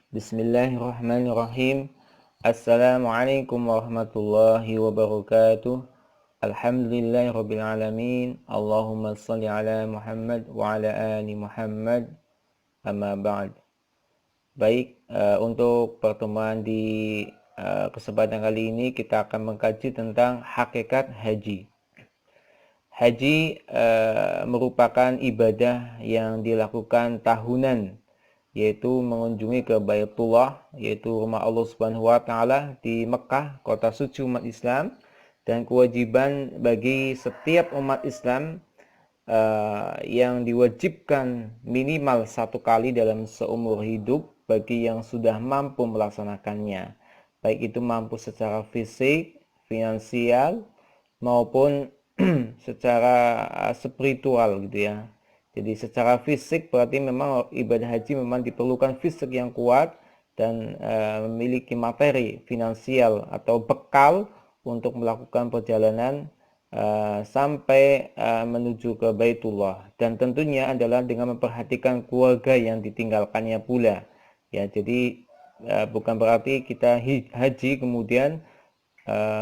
Bismillahirrahmanirrahim. Assalamualaikum warahmatullahi wabarakatuh. Alhamdulillahirabbil alamin. Allahumma shalli ala Muhammad wa ala ali Muhammad. Amma ba'd. Baik, untuk pertemuan di kesempatan kali ini kita akan mengkaji tentang hakikat haji. Haji merupakan ibadah yang dilakukan tahunan, yaitu mengunjungi ke Baitullah, yaitu rumah Allah Subhanahu wa taala di Mekah, kota suci umat Islam, dan kewajiban bagi setiap umat Islam yang diwajibkan minimal satu kali dalam seumur hidup bagi yang sudah mampu melaksanakannya, baik itu mampu secara fisik, finansial, maupun secara spiritual gitu ya. Jadi secara fisik berarti memang ibadah haji memang diperlukan fisik yang kuat dan memiliki materi finansial atau bekal untuk melakukan perjalanan sampai menuju ke Baitullah, dan tentunya adalah dengan memperhatikan keluarga yang ditinggalkannya pula. Ya, jadi bukan berarti kita haji kemudian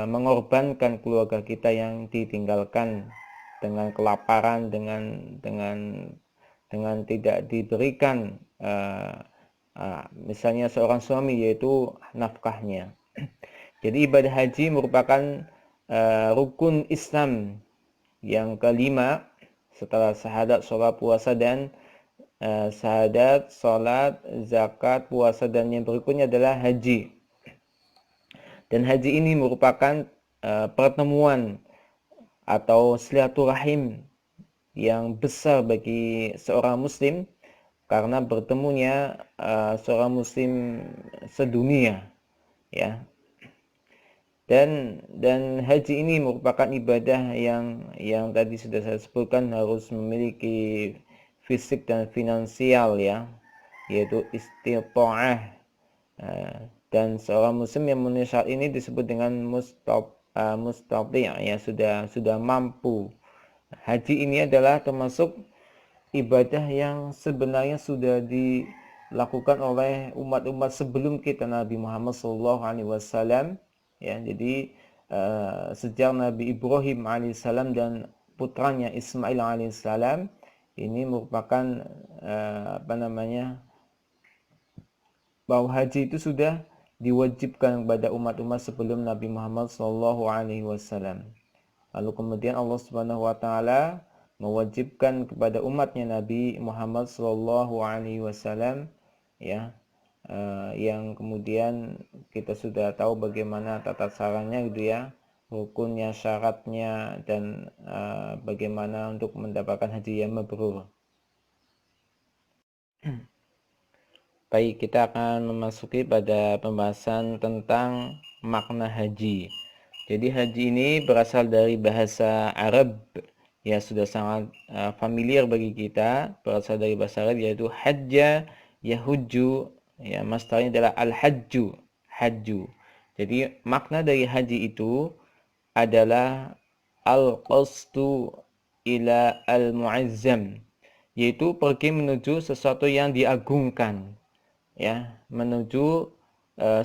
mengorbankan keluarga kita yang ditinggalkan dengan kelaparan, dengan tidak diberikan misalnya seorang suami, yaitu nafkahnya. Jadi ibadah haji merupakan rukun Islam yang kelima setelah syahadat, sholat, puasa, dan syahadat, sholat, zakat, puasa, dan yang berikutnya adalah haji. Dan haji ini merupakan pertemuan atau silaturahim yang besar bagi seorang muslim, karena bertemunya seorang muslim sedunia, ya. Dan haji ini merupakan ibadah yang tadi sudah saya sebutkan harus memiliki fisik dan finansial, ya, yaitu istita'ah. Dan seorang muslim yang memenuhi syarat ini disebut dengan mustati', ya, sudah mampu. Haji ini adalah termasuk ibadah yang sebenarnya sudah dilakukan oleh umat-umat sebelum kita, Nabi Muhammad SAW, ya. Jadi sejak Nabi Ibrahim alaihissalam dan putranya Ismail alaihissalam, ini merupakan bahwa haji itu sudah diwajibkan kepada umat-umat sebelum Nabi Muhammad SAW. Lalu kemudian Allah Subhanahu wa taala mewajibkan kepada umatnya Nabi Muhammad SAW, ya, yang kemudian kita sudah tahu bagaimana tata caranya gitu ya, rukunnya, syaratnya, dan bagaimana untuk mendapatkan haji yang mabrur. Baik, kita akan memasuki pada pembahasan tentang makna haji. Jadi haji ini berasal dari bahasa Arab, ya, sudah sangat familiar bagi kita. Berasal dari bahasa Arab, yaitu hajja yahujju, ya, masdarnya adalah al-hajju, hajju. Jadi makna dari haji itu adalah al-qasdu ila al-mu'azzam, yaitu pergi menuju sesuatu yang diagungkan, ya, menuju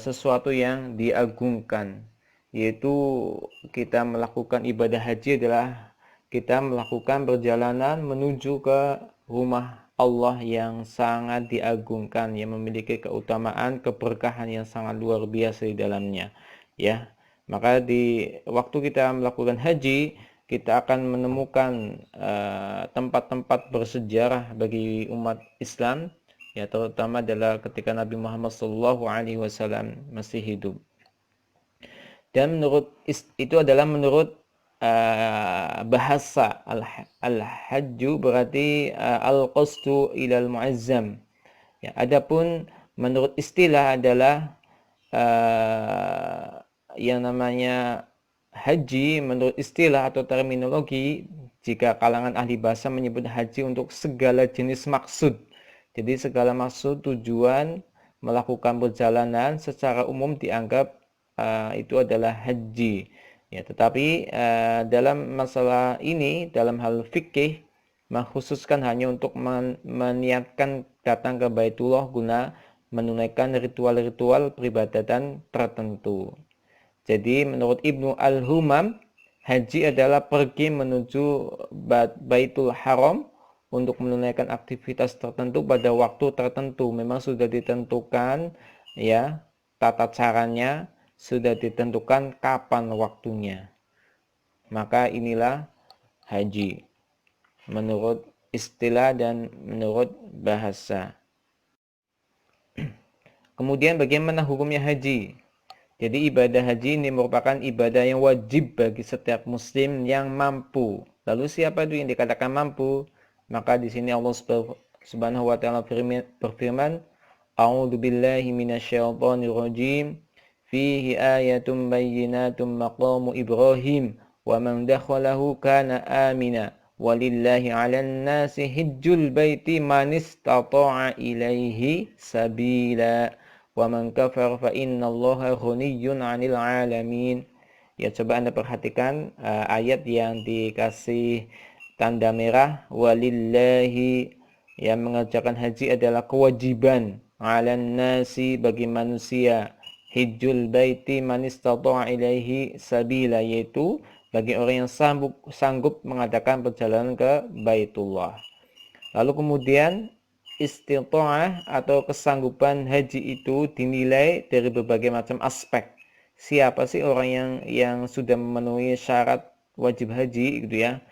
sesuatu yang diagungkan, yaitu kita melakukan ibadah haji adalah kita melakukan perjalanan menuju ke rumah Allah yang sangat diagungkan, yang memiliki keutamaan, keberkahan yang sangat luar biasa di dalamnya, ya. Maka di waktu kita melakukan haji, kita akan menemukan tempat-tempat bersejarah bagi umat Islam, ya, terutama adalah ketika Nabi Muhammad SAW masih hidup. Dan itu adalah menurut bahasa al-hajju berarti al-qasdu ilal mu'azzam. Ya, adapun menurut istilah adalah yang namanya haji menurut istilah atau terminologi, jika kalangan ahli bahasa menyebut haji untuk segala jenis maksud. Jadi segala maksud tujuan melakukan perjalanan secara umum dianggap itu adalah haji. Ya, tetapi dalam masalah ini, dalam hal fikih, mengkhususkan hanya untuk meniatkan datang ke Baitullah guna menunaikan ritual-ritual peribadatan tertentu. Jadi menurut Ibnu Al-Humam, haji adalah pergi menuju Baitul Haram untuk menunaikan aktivitas tertentu pada waktu tertentu. Memang sudah ditentukan ya, tata caranya sudah ditentukan kapan waktunya. Maka inilah haji menurut istilah dan menurut bahasa. Kemudian bagaimana hukumnya haji? Jadi ibadah haji ini merupakan ibadah yang wajib bagi setiap muslim yang mampu. Lalu siapa itu yang dikatakan mampu? Maka di sini Allah Subhanahu wa taala berfirman, A'udzu billahi minasyaitonir rajim. Fihi ayatun bayyinatun maqamu Ibrahim wa man dakhalahu kana amina. Walillahi 'alan nasi hajjul baiti man istata'a ilaihi sabila. Wa man kafar fa innallaha ghaniyyun 'anil 'alamin. Ya, coba Anda perhatikan ayat yang dikasih tanda merah, walillahi, yang mengerjakan haji adalah kewajiban, 'alan nasi, bagi manusia, hijjul baiti man istata'a ilaihi sabila, yaitu bagi orang yang sanggup mengadakan perjalanan ke Baitullah. Lalu kemudian istita'ah atau kesanggupan haji itu dinilai dari berbagai macam aspek. Siapa sih orang yang sudah memenuhi syarat wajib haji gitu ya?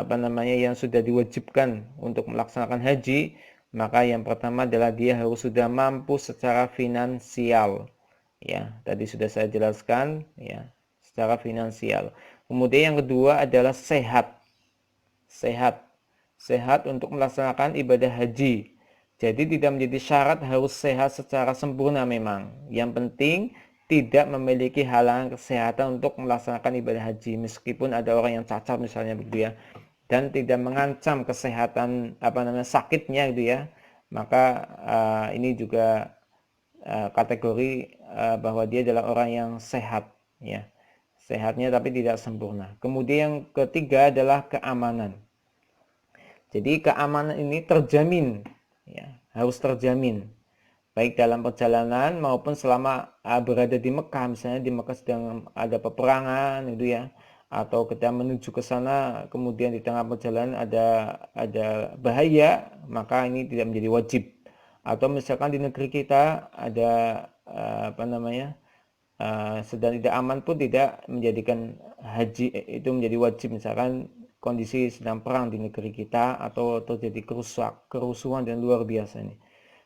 Yang sudah diwajibkan untuk melaksanakan haji, maka yang pertama adalah dia harus sudah mampu secara finansial. Ya, tadi sudah saya jelaskan ya, secara finansial. Kemudian yang kedua adalah sehat. Sehat untuk melaksanakan ibadah haji. Jadi tidak menjadi syarat harus sehat secara sempurna memang. Yang penting tidak memiliki halangan kesehatan untuk melaksanakan ibadah haji. Meskipun ada orang yang cacat misalnya begitu ya, dan tidak mengancam kesehatan sakitnya gitu ya. Maka ini juga kategori bahwa dia adalah orang yang sehat ya. Sehatnya tapi tidak sempurna. Kemudian yang ketiga adalah keamanan. Jadi keamanan ini terjamin, ya, harus terjamin, baik dalam perjalanan maupun selama berada di Mekah. Misalnya di Mekah sedang ada peperangan, gitu ya, atau kita menuju ke sana, kemudian di tengah perjalanan ada bahaya, maka ini tidak menjadi wajib. Atau misalkan di negeri kita ada sedang tidak aman pun tidak menjadikan haji itu menjadi wajib. Misalkan kondisi sedang perang di negeri kita atau terjadi kerusuhan dan luar biasa ini.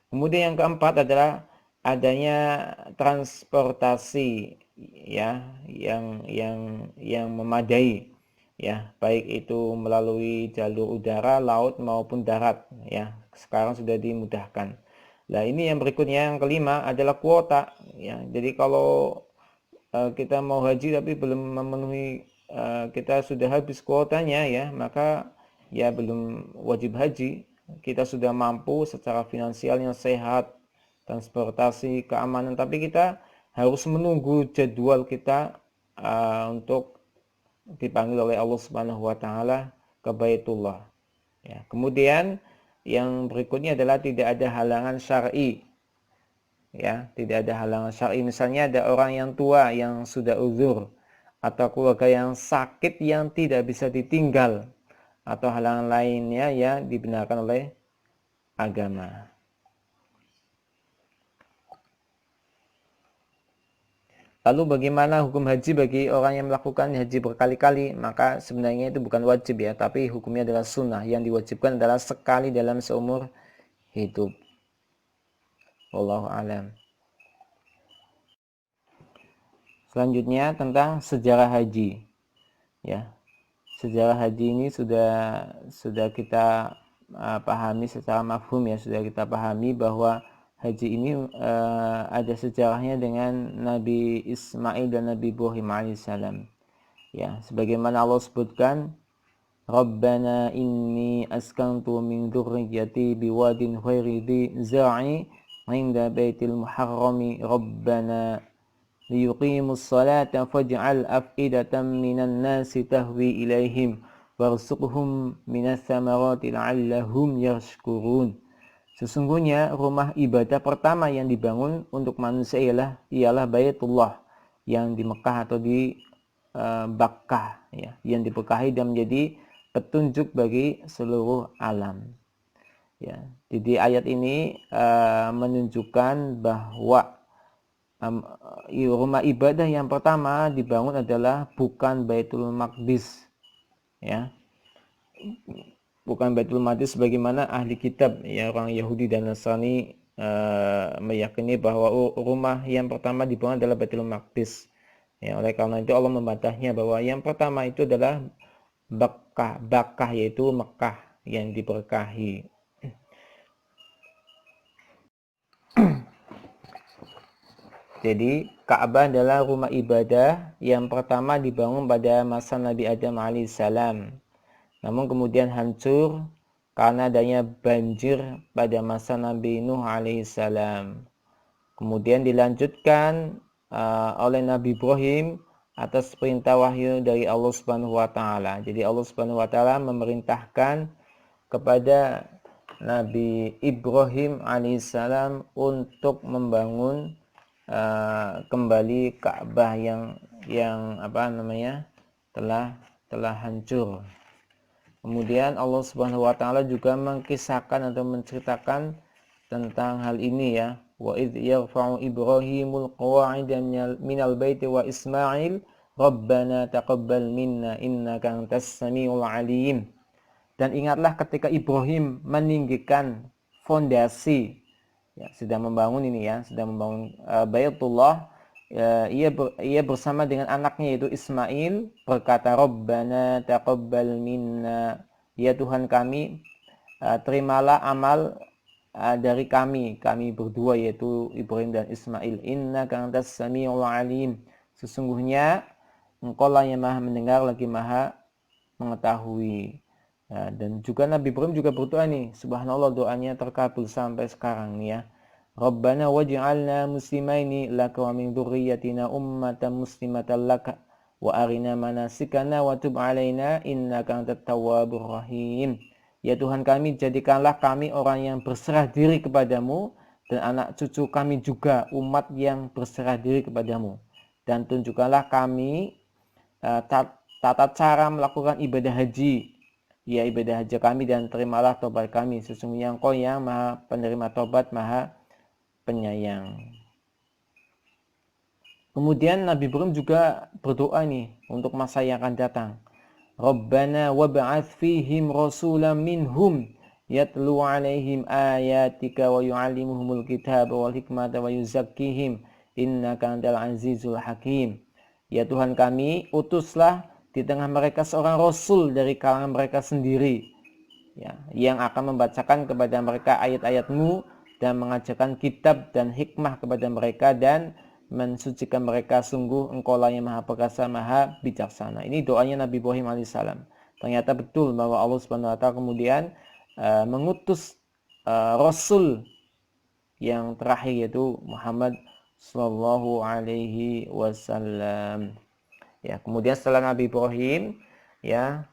Kemudian yang keempat adalah adanya transportasi ya yang memadai ya, baik itu melalui jalur udara, laut maupun darat ya. Sekarang sudah dimudahkan. Nah, ini yang berikutnya, yang kelima adalah kuota ya. Jadi kalau kita mau haji tapi belum memenuhi, kita sudah habis kuotanya ya, maka ya belum wajib haji. Kita sudah mampu secara finansialnya, sehat, transportasi, keamanan, tapi kita harus menunggu jadwal kita untuk dipanggil oleh Allah Subhanahu wa taala ke Baitullah. Ya, kemudian yang berikutnya adalah tidak ada halangan syar'i. Ya, tidak ada halangan syar'i. Misalnya ada orang yang tua yang sudah uzur, atau keluarga yang sakit yang tidak bisa ditinggal, atau halangan lainnya yang dibenarkan oleh agama. Lalu bagaimana hukum haji bagi orang yang melakukan haji berkali-kali? Maka sebenarnya itu bukan wajib ya, tapi hukumnya adalah sunnah. Yang diwajibkan adalah sekali dalam seumur hidup. Wallahu a'lam. Selanjutnya tentang sejarah haji. Ya, sejarah haji ini sudah kita pahami secara mafhum ya, sudah kita pahami bahwa haji ini ada sejarahnya dengan Nabi Ismail dan Nabi Ibrahim alaihissalam. Ya, sebagaimana Allah sebutkan, Rabbana inni askantu min dzurriyyati biwadin ghairi dzi zar'i 'inda baitil muharrami rabbana liyuqimus salata faj'al af'idatan minan nasi tahwi ilaihim warzuqhum minas samarati la'allahum yashkurun. Sesungguhnya rumah ibadah pertama yang dibangun untuk manusia ialah Baitullah yang di Mekah atau di Bakkah, ya, yang diberkahi dan menjadi petunjuk bagi seluruh alam. Ya, jadi ayat ini menunjukkan bahwa rumah ibadah yang pertama dibangun adalah bukan Baitul Maqdis, ya, bukan Baitul Maqdis sebagaimana ahli kitab, ya, orang Yahudi dan Nasrani meyakini bahwa rumah yang pertama dibangun adalah Baitul Maqdis. Ya, oleh karena itu Allah membantahnya bahwa yang pertama itu adalah Bakkah, yaitu Mekah yang diberkahi. Jadi Ka'bah adalah rumah ibadah yang pertama dibangun pada masa Nabi Adam alaihissalam. Namun kemudian hancur karena adanya banjir pada masa Nabi Nuh alaihissalam. Kemudian dilanjutkan oleh Nabi Ibrahim atas perintah wahyu dari Allah Subhanahu wa taala. Jadi Allah Subhanahu wa taala memerintahkan kepada Nabi Ibrahim alaihissalam untuk membangun kembali Ka'bah yang telah hancur. Kemudian Allah Subhanahu wa taala juga mengkisahkan atau menceritakan tentang hal ini, ya. Wa idz yarfa'u Ibrahimul qawa'ida minal baiti wa Ismail Rabbana taqabbal minna innaka antas samiul alim. Dan ingatlah ketika Ibrahim meninggikan fondasi, ya, sedang membangun Baitullah, ia bersama dengan anaknya yaitu Ismail berkata, Rabbana taqabbal minna, ya Tuhan kami, terimalah amal dari kami berdua yaitu Ibrahim dan Ismail, innaka antas samiul alim, sesungguhnya engkau lah yang maha mendengar lagi maha mengetahui. Ya, dan juga Nabi Ibrahim juga berdoa nih, subhanallah, doanya terkabul sampai sekarang nih, ya. Rabbana waj'alna muslimaini laka wa min dzurriyyatina ummatan muslimatan laka wa arina manasikana wa tub alaina innaka antat tawwabur rahim. Ya Tuhan kami, jadikanlah kami orang yang berserah diri kepadamu dan anak cucu kami juga umat yang berserah diri kepadamu, dan tunjukkanlah kami tata cara melakukan ibadah haji, ya, ibadah haji kami, dan terimalah tobat kami, sesungguhnya Engkau yang maha penerima tobat, maha penyayang. Kemudian Nabi Ibrahim juga berdoa nih untuk masa yang akan datang. Rabbana wab'ats fihim rasulan minhum yatlu 'alaihim ayatika wa yu'allimuhumul kitaba wal hikmata wa yuzakkihim innaka antal azizul hakim. Ya Tuhan kami, utuslah di tengah mereka seorang rasul dari kalangan mereka sendiri, ya, yang akan membacakan kepada mereka ayat-ayat-Mu dan mengajarkan kitab dan hikmah kepada mereka dan mensucikan mereka, sungguh Engkau lah yang maha perkasa, maha bijaksana. Ini doanya Nabi Ibrahim alaihissalam. Ternyata betul bahwa Allah Subhanahu wa taala kemudian mengutus rasul yang terakhir yaitu Muhammad sallallahu alaihi wasallam. Ya, kemudian setelah Nabi Ibrahim, ya,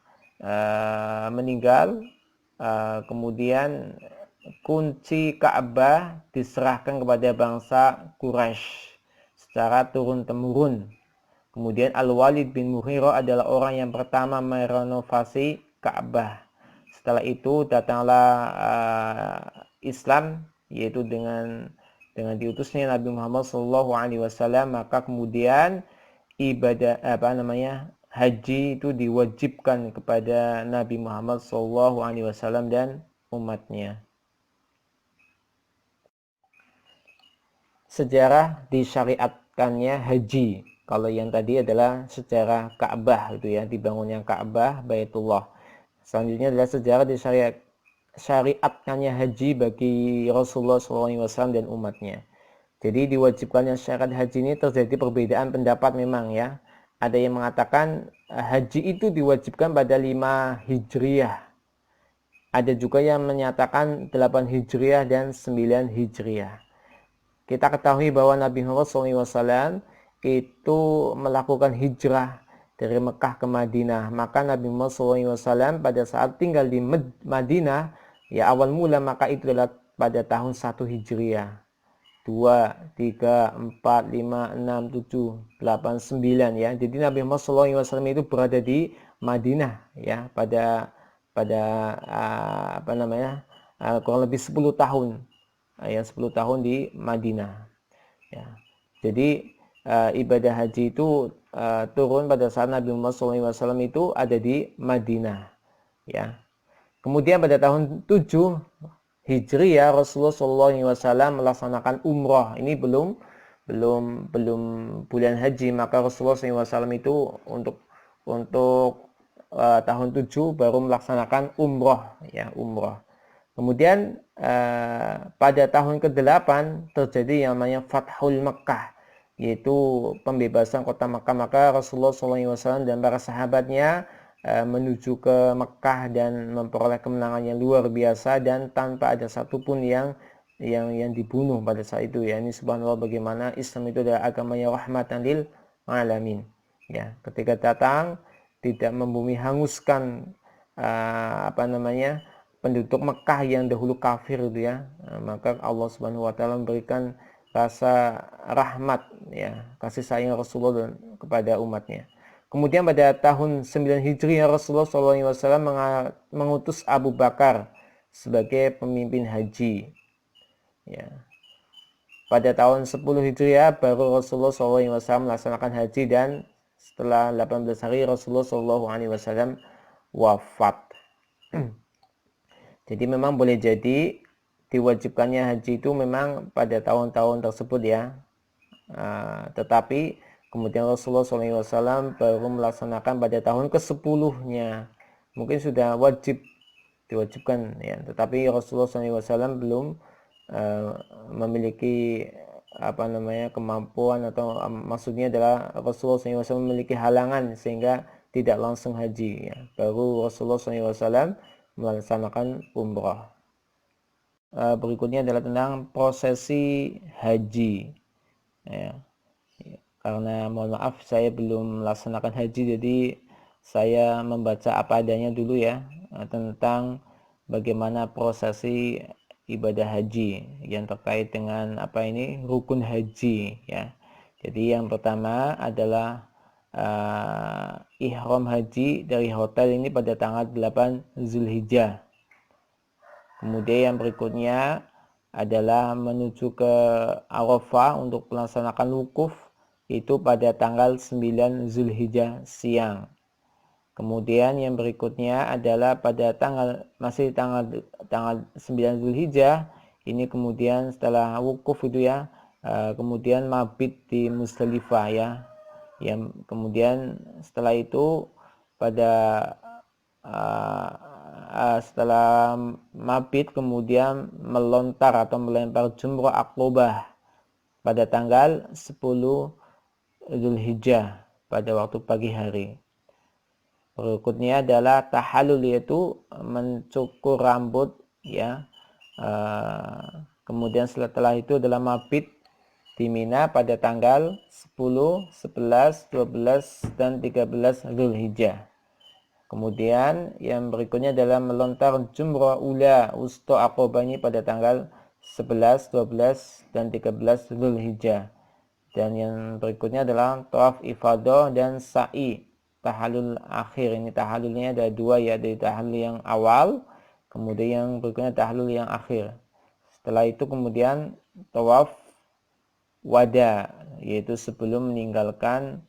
meninggal, kemudian kunci Ka'bah diserahkan kepada bangsa Quraisy secara turun-temurun. Kemudian Al-Walid bin Mughirah adalah orang yang pertama merenovasi Ka'bah. Setelah itu datanglah Islam, yaitu dengan diutusnya Nabi Muhammad SAW, maka kemudian ibadah haji itu diwajibkan kepada Nabi Muhammad SAW dan umatnya. Sejarah disyariatkannya haji. Kalau yang tadi adalah sejarah Ka'bah, itu ya, dibangunnya Ka'bah, Baitullah. Selanjutnya adalah sejarah disyariatkannya haji bagi Rasulullah SAW dan umatnya. Jadi diwajibkannya syarat haji ini terjadi perbedaan pendapat memang, ya. Ada yang mengatakan haji itu diwajibkan pada 5 Hijriah. Ada juga yang menyatakan 8 Hijriah dan 9 Hijriah. Kita ketahui bahwa Nabi Muhammad SAW itu melakukan hijrah dari Mekah ke Madinah. Maka Nabi Muhammad SAW pada saat tinggal di Madinah, ya, awal mula maka itu adalah pada tahun 1 Hijriah. 2, 3, 4, 5, 6, 7, 8, 9 ya. Jadi Nabi Muhammad SAW itu berada di Madinah ya pada kurang lebih 10 tahun. Ya, 10 tahun di Madinah. Ya. Jadi ibadah haji itu turun pada saat Nabi Muhammad SAW itu ada di Madinah. Ya. Kemudian pada tahun 7 Hijriah Rasulullah SAW melaksanakan umrah. Ini belum bulan haji, maka Rasulullah SAW itu untuk tahun 7 baru melaksanakan umrah ya, umrah. Kemudian pada tahun ke-8 terjadi yang namanya Fathul Mekkah, yaitu pembebasan kota Makkah. Maka Rasulullah SAW dan para sahabatnya menuju ke Mekkah dan memperoleh kemenangan yang luar biasa dan tanpa ada satupun yang dibunuh pada saat itu ya. Ini subhanallah bagaimana Islam itu adalah agama yang rahmatan lil alamin. Ya, ketika datang tidak membumi hanguskan penduduk Mekah yang dahulu kafir itu ya. Maka Allah Subhanahu wa taala memberikan rasa rahmat ya, kasih sayang Rasulullah kepada umatnya. Kemudian pada tahun 9 Hijriah Rasulullah SAW mengutus Abu Bakar sebagai pemimpin haji. Ya. Pada tahun 10 Hijriah baru Rasulullah SAW melaksanakan haji dan setelah 18 hari Rasulullah SAW wafat. Jadi memang boleh jadi diwajibkannya haji itu memang pada tahun-tahun tersebut ya. Tetapi kemudian Rasulullah SAW baru melaksanakan pada tahun ke-10-nya. Mungkin sudah diwajibkan ya. Tetapi Rasulullah SAW belum memiliki kemampuan atau maksudnya adalah Rasulullah SAW memiliki halangan sehingga tidak langsung haji ya. Baru Rasulullah SAW melaksanakan umrah. Berikutnya adalah tentang prosesi haji ya. Karena mohon maaf saya belum melaksanakan haji, jadi saya membaca apa adanya dulu ya tentang bagaimana prosesi ibadah haji yang terkait dengan rukun haji ya. Jadi yang pertama adalah ihram haji dari hotel ini pada tanggal 8 Zulhijjah. Kemudian yang berikutnya adalah menuju ke Arafah untuk melaksanakan wukuf itu pada tanggal 9 Zulhijjah siang. Kemudian yang berikutnya adalah pada tanggal 9 Zulhijjah ini, kemudian setelah wukuf itu ya, kemudian mabit di Musdalifah ya. Yang kemudian setelah itu setelah mabit kemudian melontar atau melempar jumrah aqobah pada tanggal 10 Zulhijjah pada waktu pagi hari. Berikutnya adalah tahallul, yaitu mencukur rambut ya. Kemudian setelah itu adalah mabit di Mina pada tanggal 10, 11, 12 dan 13 Zulhijjah. Kemudian yang berikutnya adalah melontar jumrah ula wusta aqobah ini pada tanggal 11, 12 dan 13 Zulhijjah. Dan yang berikutnya adalah tawaf ifadah dan sa'i tahallul akhir. Ini tahallulnya ada dua ya, dari tahallul yang awal, kemudian yang berikutnya tahallul yang akhir. Setelah itu kemudian tawaf wada, yaitu sebelum meninggalkan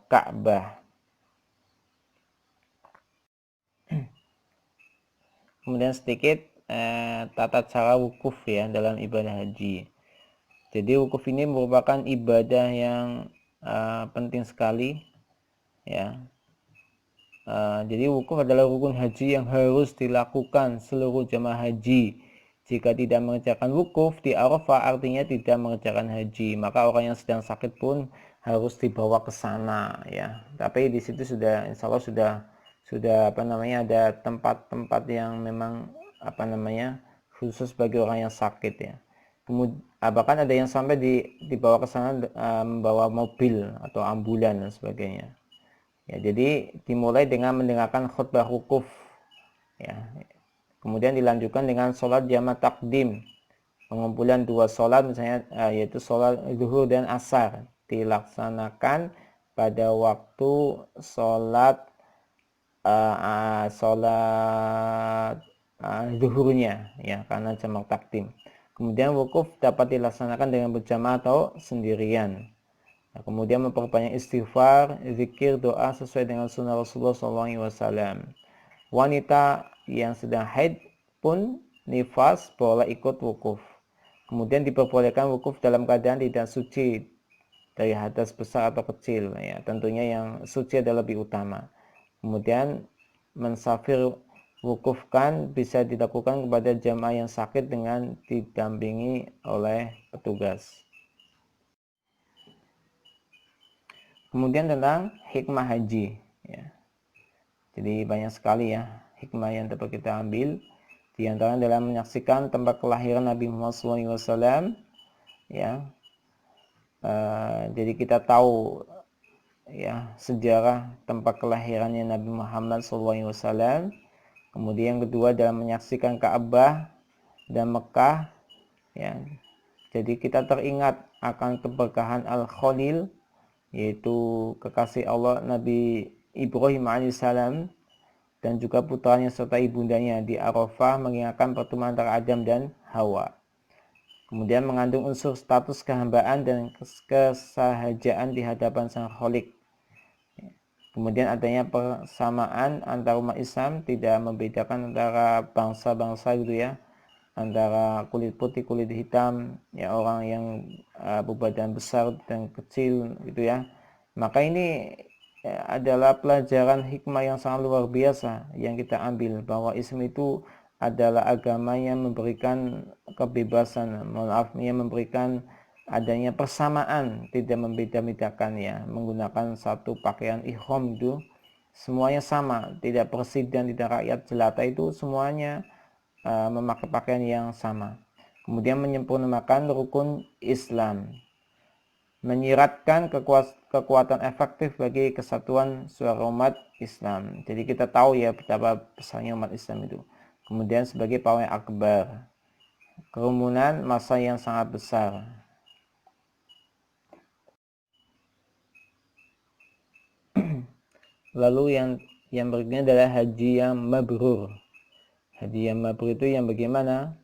Ka'bah. Kemudian sedikit tata cara wukuf ya dalam ibadah haji. Jadi wukuf ini merupakan ibadah yang penting sekali ya. Jadi wukuf adalah rukun haji yang harus dilakukan seluruh jamaah haji. Jika tidak mengerjakan wukuf di Arafah artinya tidak mengerjakan haji. Maka orang yang sedang sakit pun harus dibawa ke sana ya. Tapi di situ sudah insya Allah sudah ada tempat-tempat yang memang khusus bagi orang yang sakit ya. Kemudian bahkan ada yang sampai dibawa ke sana membawa mobil atau ambulan dan sebagainya. Ya, jadi dimulai dengan mendengarkan khutbah wukuf ya. Kemudian dilanjutkan dengan sholat jamak takdim, pengumpulan dua sholat misalnya yaitu sholat zuhur dan asar dilaksanakan pada waktu sholat zuhurnya ya, karena jamak takdim. Kemudian wukuf dapat dilaksanakan dengan berjamaah atau sendirian. Nah, kemudian memperbanyak istighfar, zikir, doa sesuai dengan sunnah Rasulullah SAW. Wanita yang sedang haid pun nifas boleh ikut wukuf. Kemudian diperbolehkan wukuf dalam keadaan tidak suci dari hadas besar atau kecil. Ya, tentunya yang suci adalah lebih utama. Kemudian mensafir wukufkan bisa dilakukan kepada jamaah yang sakit dengan didampingi oleh petugas. Kemudian tentang hikmah haji ya. Jadi banyak sekali ya hikmah yang dapat kita ambil. Di antara dalam menyaksikan tempat kelahiran Nabi Muhammad SAW ya. Jadi kita tahu ya sejarah tempat kelahirannya Nabi Muhammad SAW. Kemudian yang kedua dalam menyaksikan Ka'bah dan Mekah ya. Jadi kita teringat akan keberkahan Al-Khalil, yaitu kekasih Allah Nabi Ibrahim alaihissalam, dan juga putranya serta ibundanya di Arafah, mengingatkan pertemuan antara Adam dan Hawa. Kemudian mengandung unsur status kehambaan dan kesahajaan di hadapan Sang Khalik. Kemudian adanya persamaan antara umat Islam, tidak membedakan antara bangsa-bangsa gitu ya, antara kulit putih, kulit hitam, ya orang yang berbadan besar dan kecil gitu ya. Maka ini adalah pelajaran hikmah yang sangat luar biasa yang kita ambil, bahwa Islam itu adalah agama yang memberikan kebebasan, yang memberikan adanya persamaan, tidak membeda-bedakan ya, menggunakan satu pakaian ihram itu semuanya sama, tidak presiden, tidak rakyat jelata, itu semuanya memakai pakaian yang sama. Kemudian menyempurnakan rukun Islam, menyiratkan kekuatan efektif bagi kesatuan suara umat Islam. Jadi kita tahu ya betapa besarnya umat Islam itu. Kemudian sebagai pawai akbar, kerumunan massa yang sangat besar. Lalu yang berikutnya adalah haji yang mabrur. Haji yang mabrur itu yang bagaimana?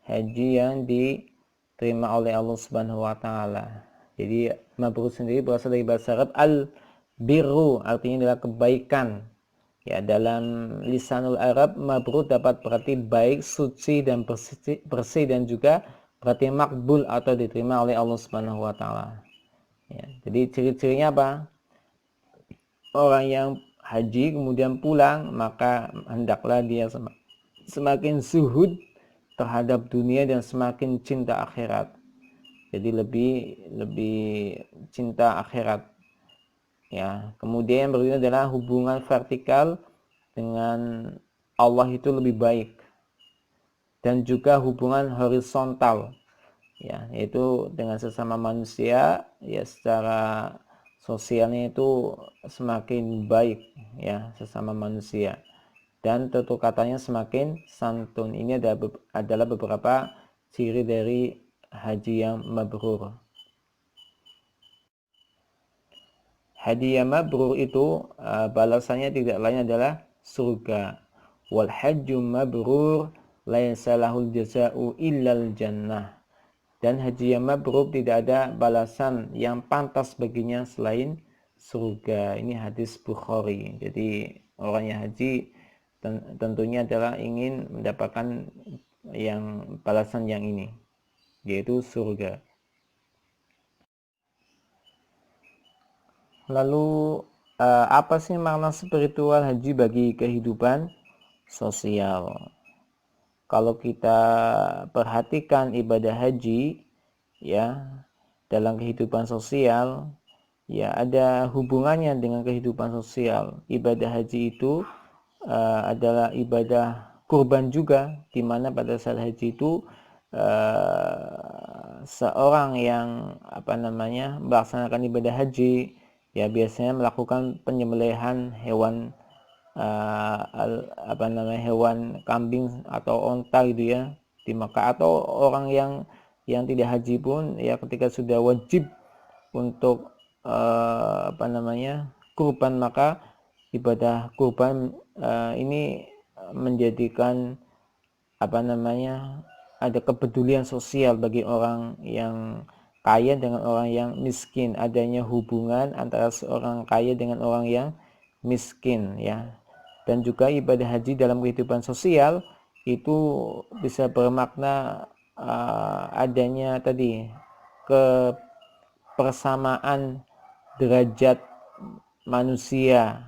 Haji yang diterima oleh Allah Subhanahu wa taala. Jadi mabrur sendiri berasal dari bahasa Arab al-birru, artinya adalah kebaikan. Ya, dalam lisanul Arab mabrur dapat berarti baik, suci dan bersih dan juga berarti makbul atau diterima oleh Allah Subhanahu wa taala. Ya, jadi ciri-cirinya apa? Orang yang haji kemudian pulang, maka hendaklah dia semakin zuhud terhadap dunia dan semakin cinta akhirat. Jadi lebih cinta akhirat. Ya, kemudian yang berikutnya adalah hubungan vertikal dengan Allah itu lebih baik, dan juga hubungan horizontal ya, yaitu dengan sesama manusia ya, secara sosialnya itu semakin baik ya, sesama manusia, dan tutur katanya semakin santun. Ini adalah beberapa ciri dari haji yang mabrur. Haji yang mabrur itu balasannya tidak lain adalah surga. Wal hajju mabrur laisa lahul jazaa'u illal jannah. Dan haji yang mabrur tidak ada balasan yang pantas baginya selain surga. Ini hadis Bukhari. Jadi orang yang haji tentunya adalah ingin mendapatkan yang balasan yang ini, yaitu surga. Lalu apa sih makna spiritual haji bagi kehidupan sosial? Kalau kita perhatikan ibadah haji ya dalam kehidupan sosial, ya ada hubungannya dengan kehidupan sosial. Ibadah haji itu adalah ibadah kurban juga, di mana pada saat haji itu seorang yang melaksanakan ibadah haji ya biasanya melakukan penyembelihan hewan hewan kambing atau onta gitu ya di Mekah, atau orang yang tidak haji pun ya ketika sudah wajib untuk kurban, maka ibadah kurban ini menjadikan ada kepedulian sosial bagi orang yang kaya dengan orang yang miskin, adanya hubungan antara seorang kaya dengan orang yang miskin ya. Dan juga ibadah haji dalam kehidupan sosial itu bisa bermakna adanya tadi kebersamaan derajat manusia,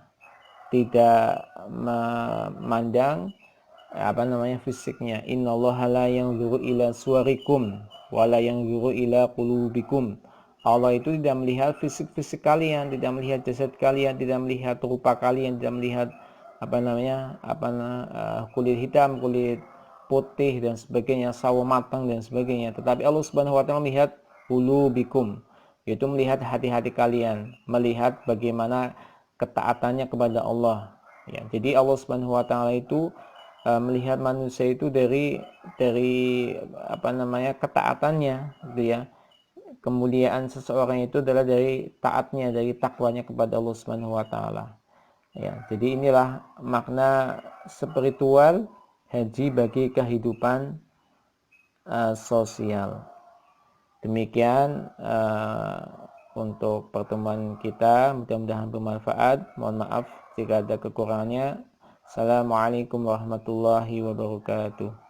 tidak memandang fisiknya. Innallaha la yanzuru ila suwarikum wala yanzuru ila qulubikum. Allah itu tidak melihat fisik kalian, tidak melihat jasad kalian, tidak melihat rupa kalian, tidak melihat kulit hitam, kulit putih dan sebagainya, sawo matang dan sebagainya. Tetapi Allah Subhanahu wa taala melihat qulubikum, yaitu melihat hati-hati kalian, melihat bagaimana ketaatannya kepada Allah. Ya, jadi Allah Subhanahu wa taala itu melihat manusia itu dari ketaatannya gitu ya. Kemuliaan seseorang itu adalah dari taatnya, dari takwanya kepada Allah Subhanahu wa taala. Ya, jadi inilah makna spiritual haji bagi kehidupan sosial. Demikian untuk pertemuan kita, mudah-mudahan bermanfaat. Mohon maaf jika ada kekurangannya. Assalamualaikum warahmatullahi wabarakatuh.